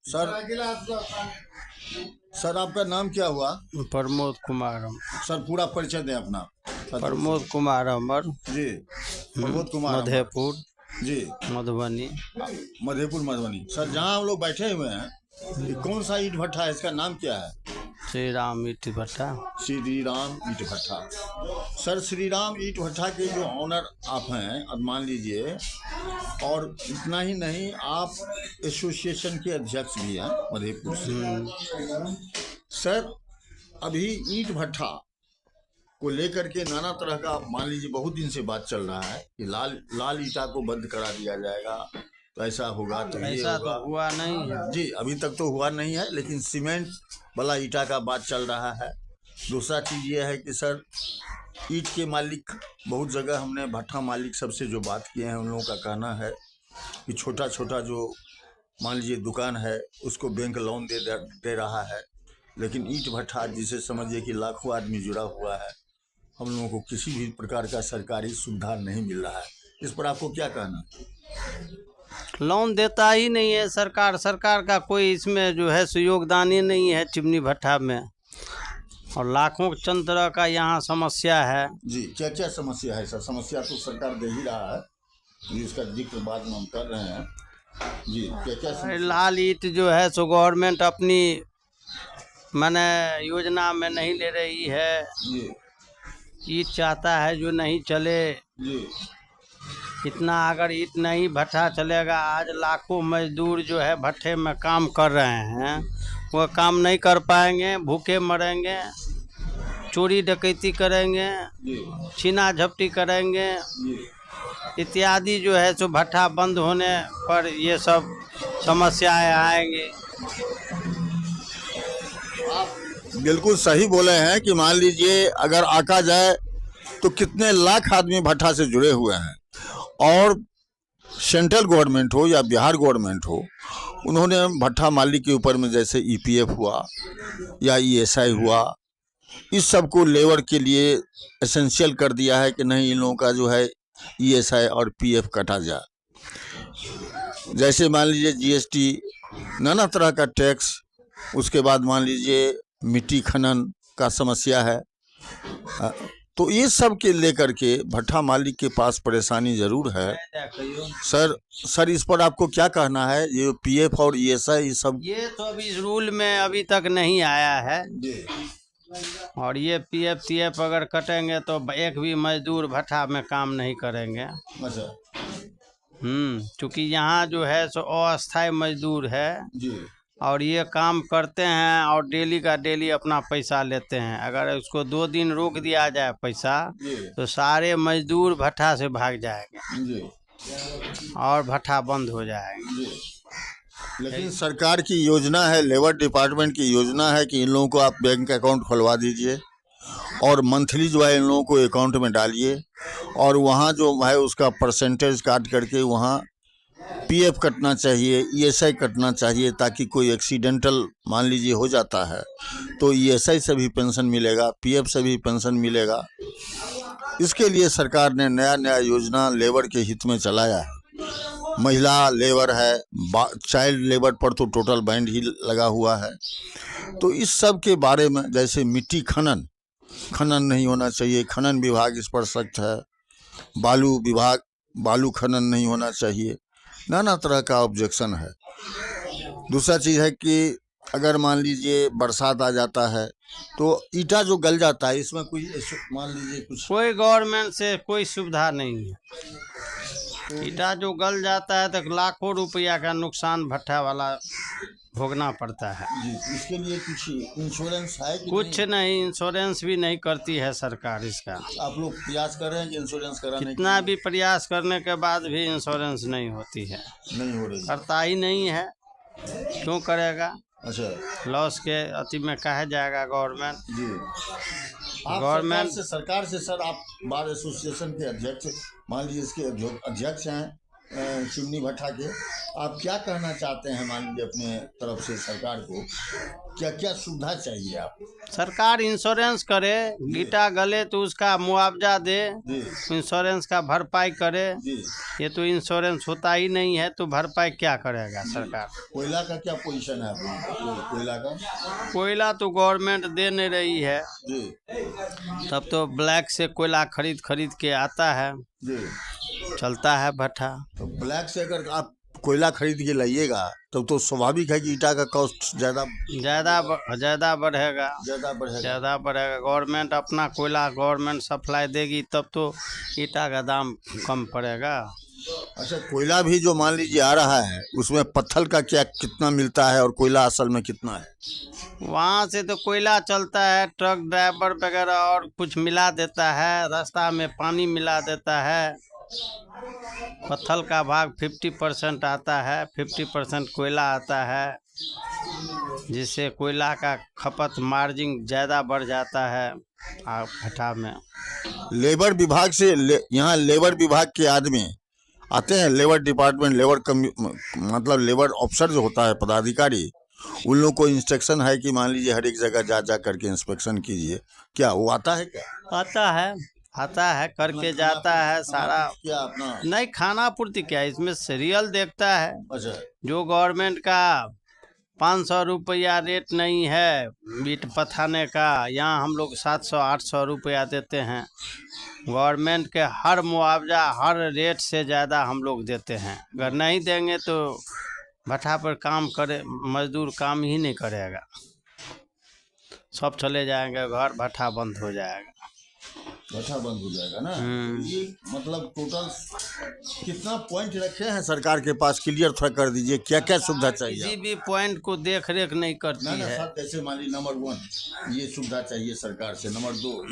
Sir sir आपका नाम क्या हुआ? प्रमोद कुमार सर पूरा परिचय दें अपना। प्रमोद कुमार अमर जी, प्रमोद कुमार अमर। मधेपुर जी, मधुबनी। मधेपुर मधुबनी। सर जहाँ हम लोग बैठे हुए हैं, ये कौन सा ईंट भट्ठा है? इसका नाम क्या है? श्री राम ईट भट्टा। श्री राम ईंट भट्ठा। सर श्री राम ईंट भट्ठा के जो ऑनर आप हैं, अब मान लीजिए, और इतना ही नहीं, आप एसोसिएशन के अध्यक्ष भी हैं मधेपुर से। सर अभी ईंट भट्ठा को लेकर के नाना तरह का, मान लीजिए, बहुत दिन से बात चल रहा है कि लाल ईंटा को बंद करा दिया जाएगा, तो ऐसा होगा, तो ये ऐसा होगा। तो हुआ नहीं है जी, अभी तक तो हुआ नहीं है, लेकिन सीमेंट वाला ईंटा का बात चल रहा है। दूसरा चीज़ ये है कि सर ईंट के मालिक, बहुत जगह हमने भट्ठा मालिक सबसे जो बात किए हैं, उन लोगों का कहना है कि छोटा छोटा जो मान लीजिए दुकान है, उसको बैंक लोन दे रहा है, लेकिन ईंट भट्ठा जिसे समझिए कि लाखों आदमी जुड़ा हुआ है, हम लोगों को किसी भी प्रकार का सरकारी सुविधा नहीं मिल रहा है। इस पर आपको क्या कहना? लोन देता ही नहीं है सरकार। सरकार का कोई इसमें जो है योगदान ही नहीं है चिमनी भट्ठा में, और लाखों चंद तरह का यहाँ समस्या है। जी, क्या क्या समस्या है सर? समस्या तो सरकार दे ही रहा है जी, इसका जिक्र बाद में हम कर रहे हैं जी। क्या क्या समस्या? लाल ईट जो है सो गवर्नमेंट अपनी माने योजना में नहीं ले रही है। जी ईट चाहता है जो नहीं चले। जी इतना अगर ईट नहीं भट्ठा चलेगा, आज लाखों मजदूर जो है भट्ठे में काम कर रहे हैं, वो काम नहीं कर पाएंगे, भूखे मरेंगे, चोरी डकैती करेंगे, जी छीना झपटी करेंगे जी। इत्यादि। जो है सो भट्ठा बंद होने पर ये सब समस्याएं आएंगी। बिल्कुल सही बोले हैं कि मान लीजिए अगर आका जाए तो कितने लाख आदमी भट्ठा से जुड़े हुए हैं, और सेंट्रल गवर्नमेंट हो या बिहार गवर्नमेंट हो, उन्होंने भट्ठा मालिक के ऊपर में जैसे ईपीएफ हुआ या ईएसआई हुआ, इस सब को लेबर के लिए एसेंशियल कर दिया है कि नहीं, इन लोगों का जो है ईएसआई और पीएफ कटा जाए। जैसे मान लीजिए जीएसटी, नाना तरह का टैक्स, उसके बाद मान लीजिए मिट्टी खनन का समस्या है। तो ये सब के लेकर के भट्ठा मालिक के पास परेशानी जरूर है। सर इस पर आपको क्या कहना है? ये पीएफ और ईएसआई ये सब, ये तो अभी इस रूल में अभी तक नहीं आया है, और ये पीएफ टीएफ अगर कटेंगे तो एक भी मजदूर भट्ठा में काम नहीं करेंगे। क्योंकि यहाँ जो है सो अस्थायी मजदूर है जी। और ये काम करते हैं और डेली का डेली अपना पैसा लेते हैं। अगर उसको 2 दिन रोक दिया जाए पैसा, तो सारे मजदूर भट्ठा से भाग जाएंगे जी। और भट्ठा बंद हो जाएगा जी। लेकिन सरकार की योजना है, लेबर डिपार्टमेंट की योजना है कि इन लोगों को आप बैंक अकाउंट खुलवा दीजिए और मंथली जो है इन लोगों को अकाउंट में डालिए, और वहाँ जो है उसका परसेंटेज काट करके वहाँ पीएफ कटना चाहिए, ईएसआई कटना चाहिए, ताकि कोई एक्सीडेंटल मान लीजिए हो जाता है तो ईएसआई से भी पेंशन मिलेगा, पीएफ से भी पेंशन मिलेगा। इसके लिए सरकार ने नया नया योजना लेबर के हित में चलाया है। महिला लेबर है, चाइल्ड लेबर पर तो टोटल बैन ही लगा हुआ है। तो इस सब के बारे में, जैसे मिट्टी खनन नहीं होना चाहिए, खनन विभाग इस पर सख्त है। बालू खनन नहीं होना चाहिए, नाना तरह का ऑब्जेक्शन है। दूसरा चीज़ है कि अगर मान लीजिए बरसात आ जाता है तो ईटा जो गल जाता है, इसमें कोई मान लीजिए कुछ, कोई गवर्नमेंट से कोई सुविधा नहीं है। ईटा जो गल जाता है तो लाखों रुपया का नुकसान भट्ठा वाला भोगना पड़ता है जी। इसके लिए कुछ इंश्योरेंस है कि कुछ नहीं? इंश्योरेंस भी नहीं करती है सरकार इसका। आप लोग प्रयास कर रहे हैं कि इंश्योरेंस कराने? कितना भी प्रयास करने के बाद भी इंश्योरेंस नहीं होती है, नहीं हो रही, करता ही नहीं है। क्यों करेगा? अच्छा, लॉस के अति में कहा जाएगा गवर्नमेंट जी। सरकार से सर, आप बार एसोसिएशन के अध्यक्ष, मान लीजिए इसके अध्यक्ष हैं, चिमनी भट्ठा के, आप क्या कहना चाहते हैं मान लीजिए अपने तरफ से सरकार को, क्या क्या सुविधा चाहिए आपको? सरकार इंश्योरेंस करे, गिटा गले तो उसका मुआवजा दे, जी इंश्योरेंस का भरपाई करे। जी। ये तो इंश्योरेंस होता ही नहीं है तो भरपाई क्या करेगा सरकार? कोयला का क्या पोजीशन है अपना, कोयला का? कोयला तो गवर्नमेंट दे नहीं रही है, जी तब तो ब्लैक से कोयला खरीद खरीद के आता है, जी। चलता है भट्ठा। तो ब्लैक से अगर आप कोयला खरीद के लाइएगा तब तो स्वाभाविक है कि ईटा का कॉस्ट ज़्यादा ज़्यादा बढ़ेगा, ज़्यादा बढ़ेगा। ज़्यादा बढ़ेगा। गवर्नमेंट अपना कोयला गवर्नमेंट सप्लाई देगी तब तो ईटा का दाम कम पड़ेगा। अच्छा, कोयला भी जो मान लीजिए आ रहा है उसमें पत्थर का क्या कितना मिलता है और कोयला असल में कितना है? वहाँ से तो कोयला चलता है, ट्रक ड्राइवर वगैरह और कुछ मिला देता है, रास्ता में पानी मिला देता है। पत्थर का भाग 50% आता है, 50% कोयला आता है, जिससे कोयला का खपत मार्जिन ज़्यादा बढ़ जाता है भट्ठा में। लेबर विभाग से यहाँ लेबर विभाग के आदमी आते हैं, लेबर डिपार्टमेंट, मतलब लेबर ऑफिसर जो होता है पदाधिकारी, उन लोगों को इंस्ट्रक्शन है कि मान लीजिए हर एक जगह जा करके इंस्पेक्शन कीजिए, क्या वो आता है क्या? आता है करके जाता है सारा। क्या अपना नहीं, खाना पूर्ति क्या, इसमें सीरियल देखता है। अच्छा जो गवर्नमेंट का 500 रुपया रेट नहीं है मीट पथाने का, यहाँ हम लोग 700-800 रुपया देते हैं। गवर्नमेंट के हर मुआवजा हर रेट से ज़्यादा हम लोग देते हैं। अगर नहीं देंगे तो भट्ठा पर काम करे मजदूर काम ही नहीं करेगा, सब चले जाएंगे घर, भट्ठा बंद हो जाएगा। भट्ठा बंद हो जाएगा ना। ये मतलब टोटल कितना पॉइंट रखे हैं सरकार के पास, क्लियर थोड़ा कर दीजिए, क्या क्या सुविधा चाहिए? किसी भी पॉइंट को देख रेख नहीं करती ना है। साहब, जैसे मान लीजिए नंबर 1 ये सुविधा चाहिए सरकार से, नंबर 2